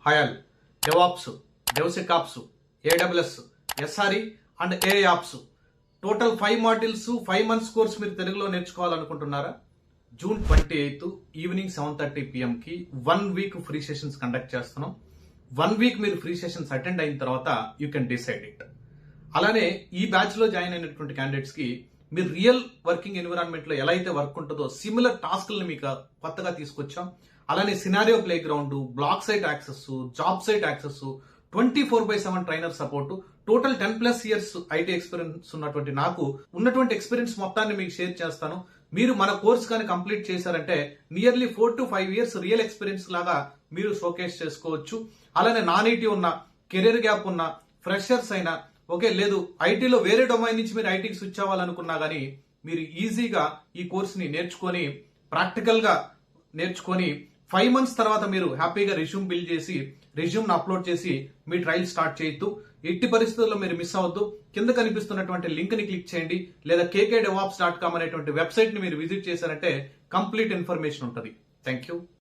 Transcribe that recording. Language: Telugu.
Hi all. DevOps, DevSecOps, AWS, SRE and AIOps total 5 modules 5 months course మీరు తెలుగులో నేర్చుకోవాలనుకుంటున్నారా? జూన్ 28 ఈవినింగ్ 7:30 PM కి 1 వీక్ ఫ్రీ సెషన్స్ కండక్ట్ చేస్తున్నాం. 1 వీక్ మీరు ఫ్రీ సెషన్స్ అటెండ్ అయిన తర్వాత యూ కెన్ డిసైడ్ ఇట్. అలానే ఈ బ్యాచ్ లో జాయిన్ అయినటువంటి క్యాండిడేట్స్ కి మీరు రియల్ వర్కింగ్ ఎన్విరాన్మెంట్ లో ఎలా అయితే వర్క్ ఉంటుందో సిమిలర్ టాస్క్లను మీకు కొత్తగా తీసుకొచ్చాం. అలానే scenario play ground, block site access, job site access, 24/7 trainer support, total 10+ years IT experience ఉన్నటువంటి నాకు ఉన్నటువంటి ఎక్స్పీరియన్స్ మొత్తాన్ని మీకు షేర్ చేస్తాను. మీరు మన కోర్స్ కానీ కంప్లీట్ చేశారంటే nearly 4 to 5 years real experience లాగా మీరు షోకేస్ చేసుకోవచ్చు. అలానే నాన్ ఐటీ ఉన్న, కెరీర్ గ్యాప్ ఉన్న, ఫ్రెషర్స్ అయినా ఓకే, లేదు ఐటీలో వేరే డొమైన్ నుంచి మీరు ఐటీకి స్విచ్ అవ్వాలనుకున్నా గానీ మీరు ఈజీగా ఈ కోర్స్ ని నేర్చుకొని ప్రాక్టికల్ గా నేర్చుకొని 5 మంత్స్ తర్వాత మీరు హ్యాపీగా రెజ్యూమ్ బిల్డ్ చేసి రెజ్యూమ్ అప్లోడ్ చేసి మీ ట్రయల్ స్టార్ట్ చేయొద్దు. ఎట్టి పరిస్థితుల్లో మీరు మిస్ అవ్వద్దు. కింద కనిపిస్తున్నటువంటి లింక్ ని క్లిక్ చేయండి, లేదా KKDevOps.com అనేటువంటి వెబ్సైట్ ని మీరు విజిట్ చేశారంటే కంప్లీట్ ఇన్ఫర్మేషన్ ఉంటుంది. Thank you.